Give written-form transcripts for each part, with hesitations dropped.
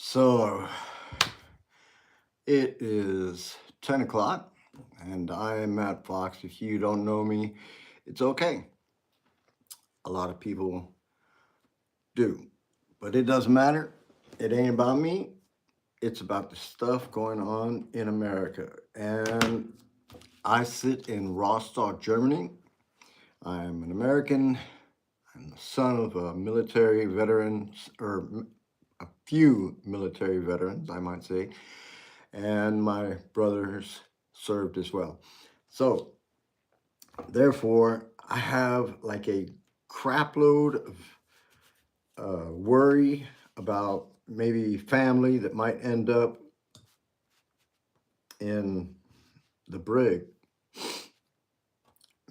So it is 10 o'clock and I am Matt Fox. If you don't know me, it's okay. A lot of people do, but it doesn't matter. It ain't about me. It's about the stuff going on in America. And I sit in Rostock, Germany. I'm an American. I'm the son of a military veteran, or a few military veterans, I might say, and my brothers served as well. So, therefore, I have like a crapload of worry about maybe family that might end up in the brig.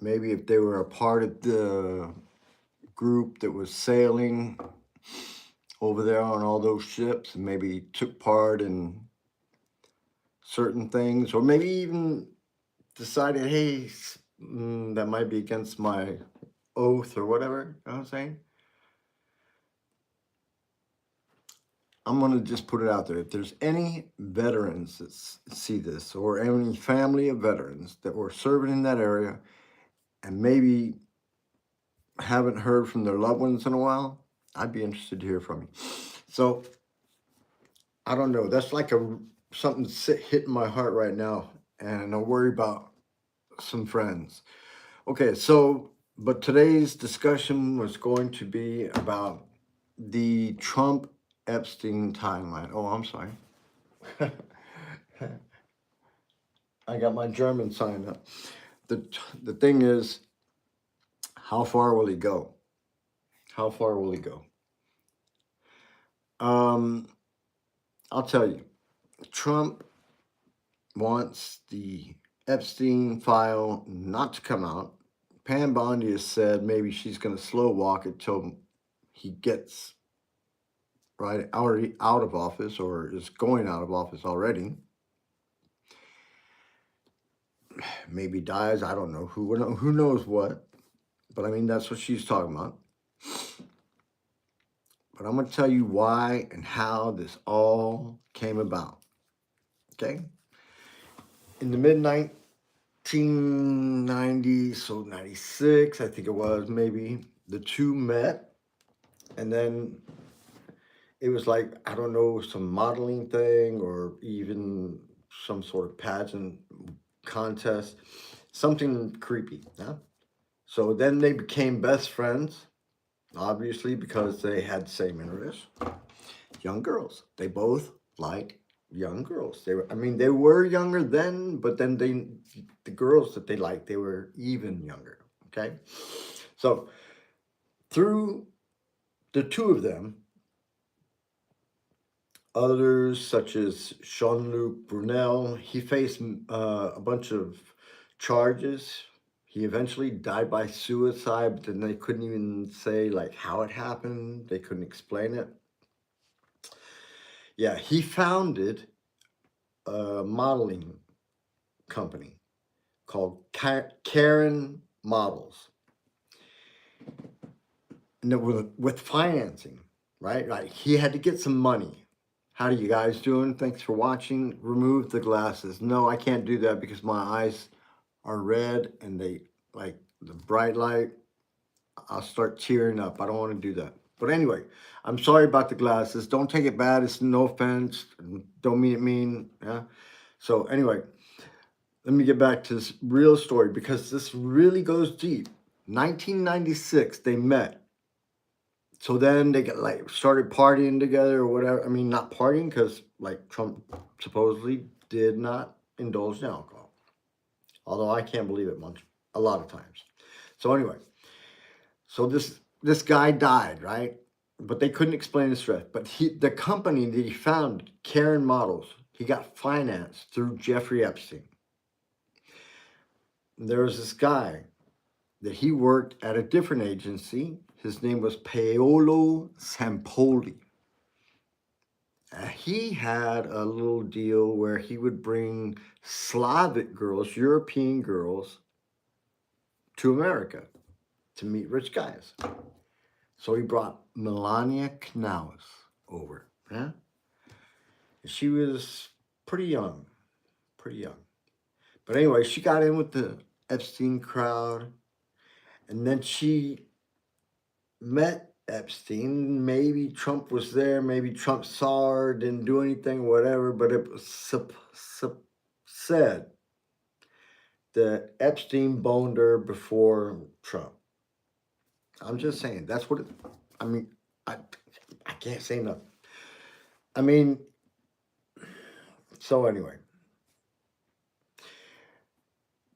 Maybe if they were a part of the group that was sailing over there on all those ships and maybe took part in certain things, or maybe even decided, hey, that might be against my oath or whatever. You know what I'm saying? I'm going to just put it out there. If there's any veterans that see this, or any family of veterans that were serving in that area and maybe haven't heard from their loved ones in a while, I'd be interested to hear from you. So, I don't know. That's like something hitting my heart right now. And I worry about some friends. Okay, so, but today's discussion was going to be about the Trump Epstein timeline. Oh, I'm sorry. I got my German sign up. The, the thing is, how far will he go? How far will he go? Um, I'll tell you, Trump wants the Epstein file not to come out. Pam Bondi has said maybe she's going to slow walk it till he gets already out of office or is going out of office already. Maybe dies. I don't know who knows what. But I mean that's what she's talking about. But I'm going to tell you why and how this all came about. Okay, in the mid 1990s, so 96, I think it was maybe, the two met, and then it was like, I don't know, some modeling thing or even some sort of pageant contest, something creepy. Yeah. So then they became best friends, obviously, because they had the same interests. Young girls. They both like young girls. I mean, they were younger then, but then the girls that they liked, they were even younger. Okay. So through the two of them, others such as Jean-Luc Brunel, he faced a bunch of charges. He eventually died by suicide, but then they couldn't even say like how it happened. They couldn't explain it. Yeah, he founded a modeling company called Karen Models, and with financing, right? Like he had to get some money. How you guys doing? Thanks for watching. Remove the glasses. No, I can't do that because my eyes are red and they like the bright light. I'll start tearing up. I don't want to do that. But anyway, I'm sorry about the glasses. Don't take it bad. It's no offense. Don't mean it mean. Yeah. So anyway, let me get back to this real story because this really goes deep. 1996, they met. So then they get like started partying together or whatever. I mean, not partying because like Trump supposedly did not indulge in alcohol, although I can't believe it much a lot of times. So anyway, so this guy died, right? But they couldn't explain his death. But the company that he founded, Karen Models, he got financed through Jeffrey Epstein. There was this guy that he worked at a different agency. His name was Paolo Sampoli. He had a little deal where he would bring Slavic girls, European girls, to America to meet rich guys. So he brought Melania Knauss over. Yeah. She was pretty young, pretty young. But anyway, she got in with the Epstein crowd, and then she met Epstein. Maybe Trump was there, maybe Trump saw her, didn't do anything, whatever, but it was said that Epstein boned her before Trump. I'm just saying, that's what it, I mean, I, I can't say nothing. I mean, so anyway,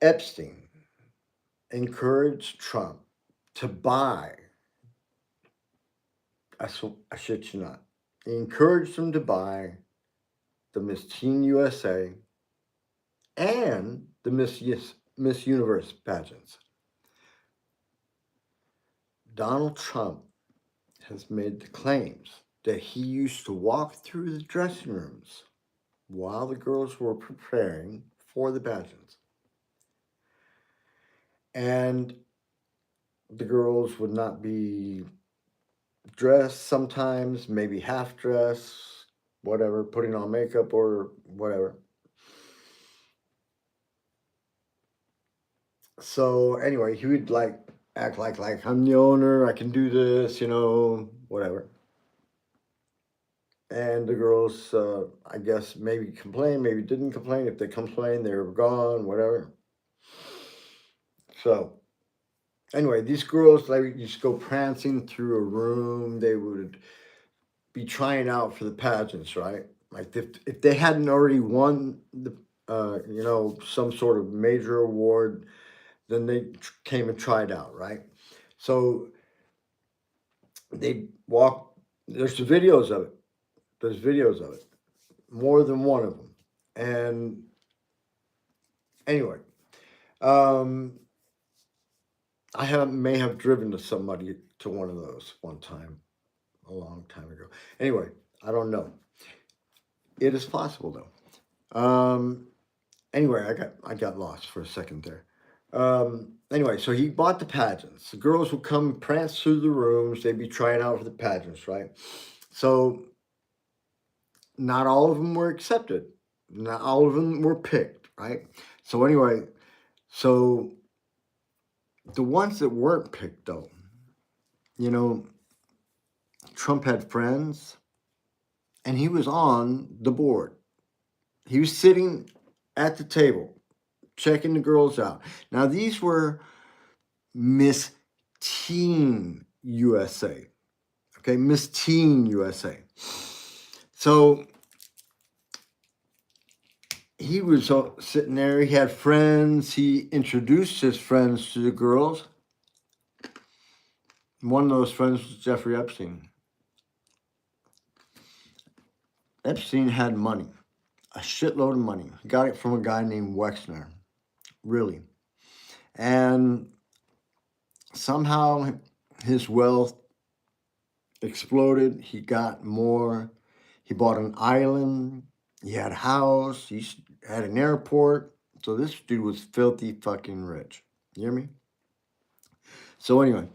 Epstein encouraged Trump to buy, I shit you not, he encouraged him to buy the Miss Teen USA and the Miss Universe pageants. Donald Trump has made the claims that he used to walk through the dressing rooms while the girls were preparing for the pageants. And the girls would not be dressed sometimes, maybe half dressed, whatever, putting on makeup or whatever. So anyway, he would like act like I'm the owner, I can do this, whatever. And the girls, I guess, maybe complained, maybe didn't complain. If they complained, they were gone, whatever. So anyway, these girls like used to go prancing through a room. They would be trying out for the pageants, right? Like if they hadn't already won the some sort of major award, then they came and tried out, right? So they walk. There's videos of it. There's videos of it, more than one of them. And anyway, I may have driven somebody to one of those one time, a long time ago. Anyway, I don't know. It is possible though. Anyway, I got lost for a second there. Anyway, so he bought the pageants. The girls would come prance through the rooms. They'd be trying out for the pageants, right? So not all of them were accepted. Not all of them were picked, right? So anyway, so the ones that weren't picked though, Trump had friends and he was on the board. He was sitting at the table checking the girls out. Now these were Miss Teen USA. Okay, Miss Teen USA. So he was sitting there. He had friends. He introduced his friends to the girls. One of those friends was Jeffrey Epstein. Epstein had money, a shitload of money. He got it from a guy named Wexner, really. And somehow his wealth exploded. He got more. He bought an island. He had a house. He had an airport. So this dude was filthy fucking rich. You hear me? So anyway,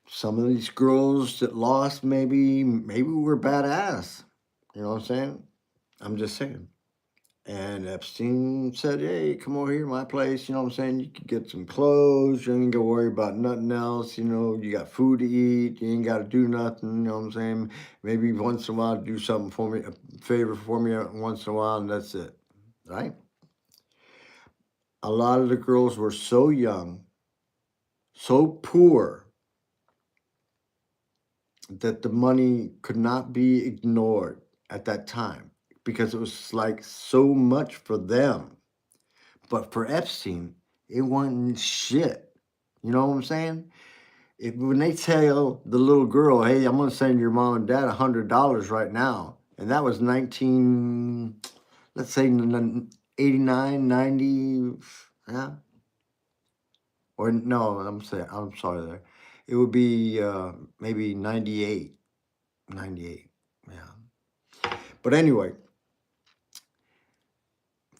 some of these girls that lost maybe were badass. You know what I'm saying? I'm just saying. And Epstein said, hey, come over here to my place. You know what I'm saying? You can get some clothes. You ain't got to worry about nothing else. You got food to eat. You ain't got to do nothing. You know what I'm saying? Maybe once in a while, do something for me, a favor for me once in a while, and that's it. Right? A lot of the girls were so young, so poor, that the money could not be ignored at that time because it was like so much for them. But for Epstein, it wasn't shit. You know what I'm saying? When they tell the little girl, hey, I'm going to send your mom and dad $100 right now, and that was let's say 89, 90, yeah? Or no, I'm sorry there. It would be maybe 98, yeah. But anyway,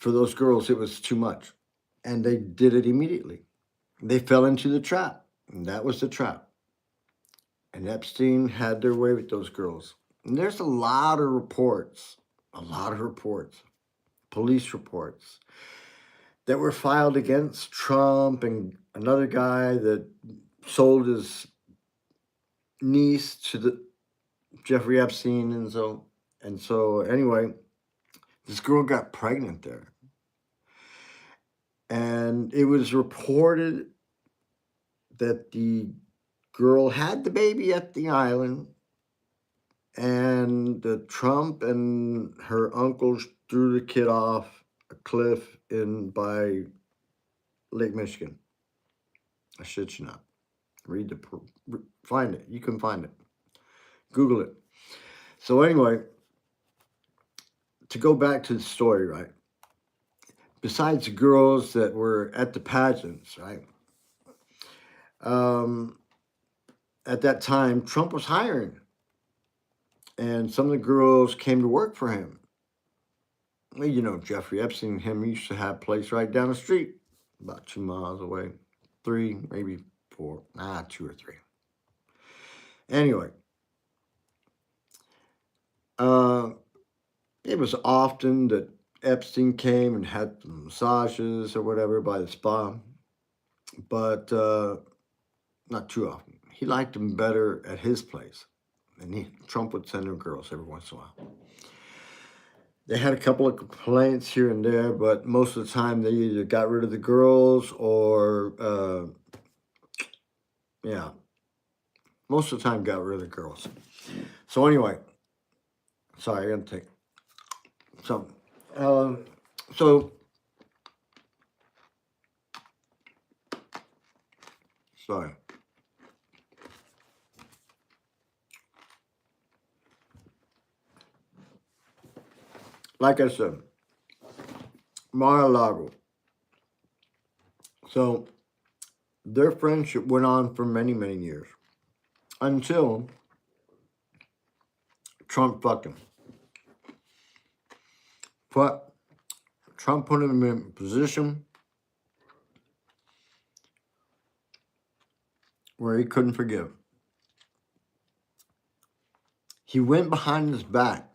for those girls, it was too much. And they did it immediately. They fell into the trap. And that was the trap. And Epstein had their way with those girls. And there's a lot of reports, police reports that were filed against Trump and another guy that sold his niece to the Jeffrey Epstein, and so anyway, this girl got pregnant there, and it was reported that the girl had the baby at the island, and the Trump and her uncles threw the kid off a cliff in by Lake Michigan. I shit you not. Find it. You can find it. Google it. So anyway, to go back to the story, right? Besides the girls that were at the pageants, right? At that time, Trump was hiring, and some of the girls came to work for him. Well, you know, Jeffrey Epstein and him used to have a place right down the street, about 2 miles away, 3, maybe 4, 2 or 3. Anyway, it was often that Epstein came and had massages or whatever by the spa, but not too often. He liked them better at his place, and Trump would send him girls every once in a while. They had a couple of complaints here and there, but most of the time they either got rid of the girls or, yeah, most of the time got rid of the girls. So anyway, sorry, I gotta take some. So sorry. Like I said, Mar-a-Lago. So their friendship went on for many, many years until Trump fucked him. But Trump put him in a position where he couldn't forgive. He went behind his back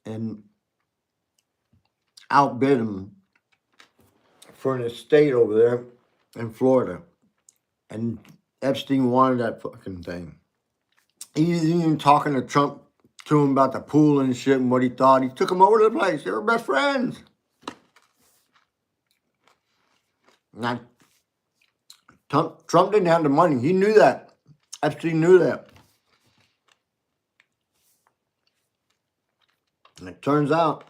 and outbid him for an estate over there in Florida. And Epstein wanted that fucking thing. He was even talking to Trump to him about the pool and shit and what he thought. He took him over to the place. They were best friends. Now, Trump didn't have the money. He knew that. Epstein knew that. And it turns out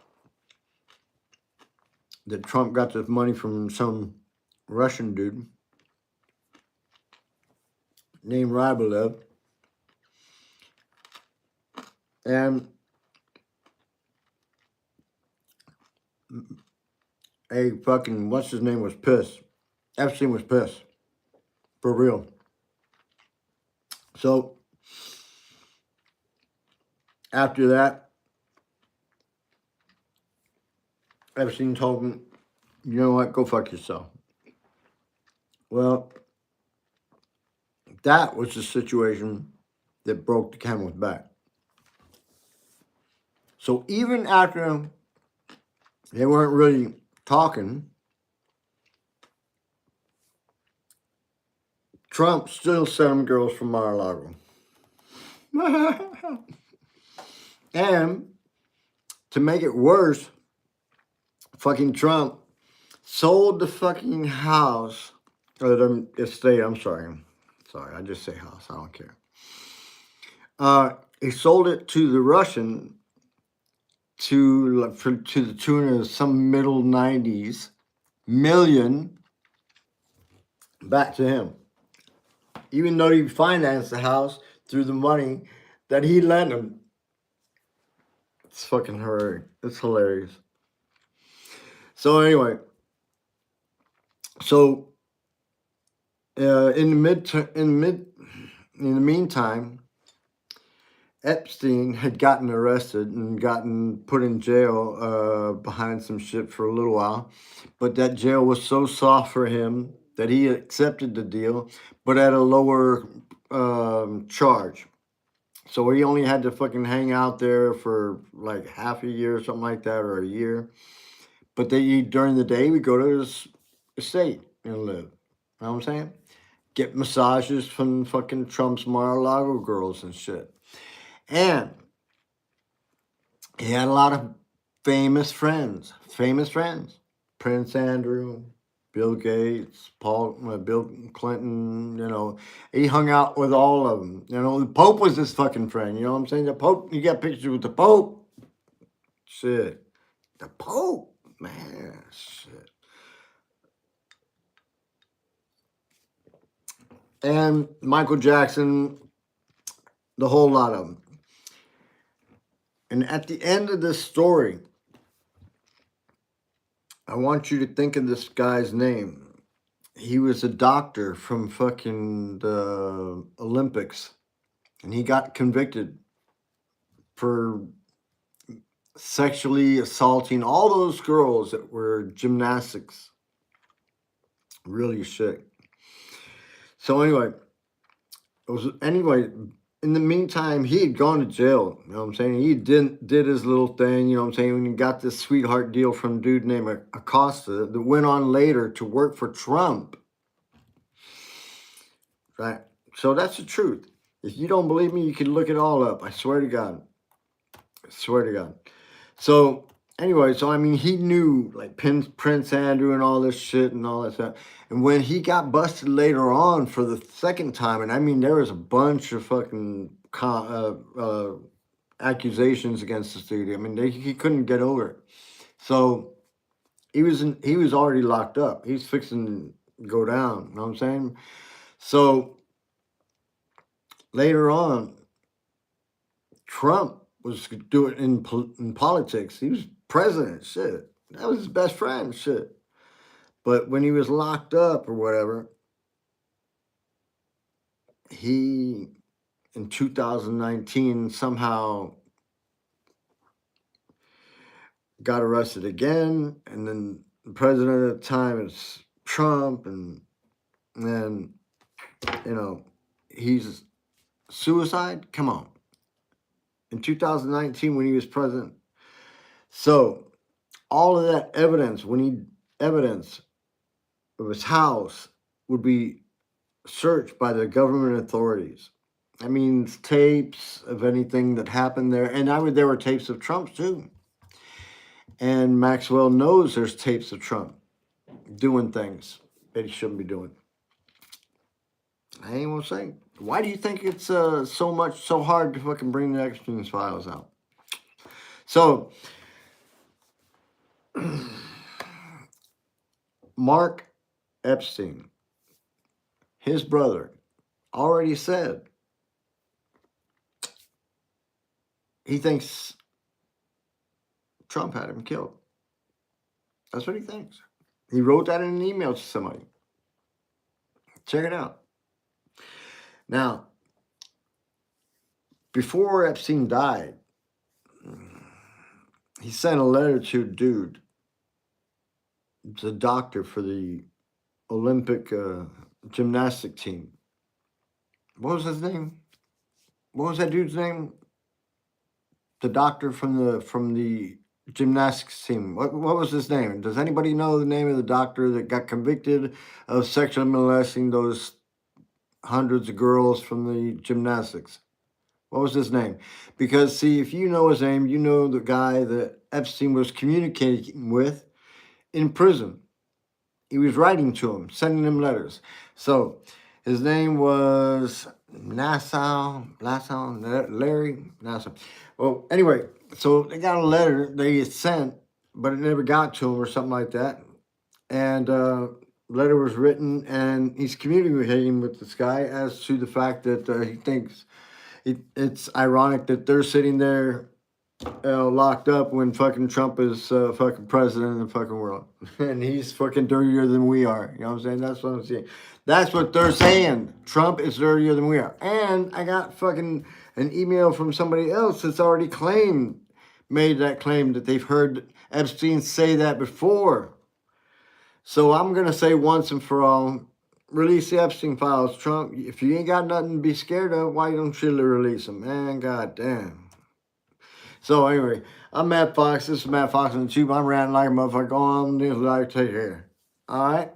that Trump got this money from some Russian dude named Rybolev. And what's his name was pissed. Epstein was pissed. For real. So, after that, Epstein told him, you know what, go fuck yourself. Well, that was the situation that broke the camel's back. So even after they weren't really talking, Trump still sent him girls from Mar-a-Lago. And to make it worse, fucking Trump sold the fucking house, or the estate, I'm sorry. Sorry, I just say house, I don't care. He sold it to the Russian to the tune of some middle 90s million back to him. Even though he financed the house through the money that he lent him. It's fucking hilarious. It's hilarious. So anyway, in the meantime, Epstein had gotten arrested and gotten put in jail behind some shit for a little while, but that jail was so soft for him that he accepted the deal, but at a lower charge. So he only had to fucking hang out there for like half a year or something like that, or a year. But during the day, we go to his estate and live. You know what I'm saying? Get massages from fucking Trump's Mar-a-Lago girls and shit. And he had a lot of famous friends. Famous friends. Prince Andrew, Bill Gates, Bill Clinton, you know. He hung out with all of them. You know, the Pope was his fucking friend. You know what I'm saying? The Pope, you got pictures with the Pope. Shit. The Pope, man, shit. And Michael Jackson, the whole lot of them. And at the end of this story, I want you to think of this guy's name. He was a doctor from fucking the Olympics, and he got convicted for sexually assaulting all those girls that were gymnastics. Really shit. So anyway, in the meantime, he had gone to jail. You know what I'm saying? He did his little thing. You know what I'm saying? When he got this sweetheart deal from a dude named Acosta that went on later to work for Trump. Right? So that's the truth. If you don't believe me, you can look it all up. I swear to God. I swear to God. So anyway, so I mean, he knew like Prince Andrew and all this shit and all that stuff. And when he got busted later on for the second time, and I mean, there was a bunch of fucking accusations against this dude. I mean, he couldn't get over it. So he was already locked up. He's fixing to go down. You know what I'm saying? So later on, Trump was doing in politics. He was president, shit. That was his best friend, shit. But when he was locked up or whatever, he, in 2019, somehow got arrested again. And then the president at the time is Trump. And then, you know, he's suicide? Come on. In 2019, when he was president. So all of that evidence, evidence of his house would be searched by the government authorities. That means tapes of anything that happened there. And there were tapes of Trump too. And Maxwell knows there's tapes of Trump doing things that he shouldn't be doing. I ain't gonna say. Why do you think it's so hard to fucking bring the Epstein's files out? So Mark Epstein, his brother, already said he thinks Trump had him killed. That's what he thinks. He wrote that in an email to somebody. Check it out. Now, before Epstein died, he sent a letter to a dude. It's a doctor for the Olympic gymnastic team. What was his name? What was that dude's name? The doctor from the gymnastics team. What was his name? Does anybody know the name of the doctor that got convicted of sexually molesting those hundreds of girls from the gymnastics? What was his name? Because see, if you know his name, you know the guy that Epstein was communicating with in prison. He was writing to him, sending him letters. So his name was Larry Nassau. Well, anyway, so they got a letter they had sent, but it never got to him or something like that. And letter was written, and he's communicating with this guy as to the fact that he thinks it's ironic that they're sitting there locked up when fucking Trump is fucking president of the fucking world. And he's fucking dirtier than we are. You know what I'm saying? That's what I'm saying. That's what they're saying. Trump is dirtier than we are. And I got fucking an email from somebody else that's already made that claim that they've heard Epstein say that before. So I'm going to say once and for all, release the Epstein files, Trump. If you ain't got nothing to be scared of, why don't you release them, man? God damn. So anyway, I'm Matt Fox. This is Matt Fox on YouTube. I'm ranting like a motherfucker. Go on, take care. All right.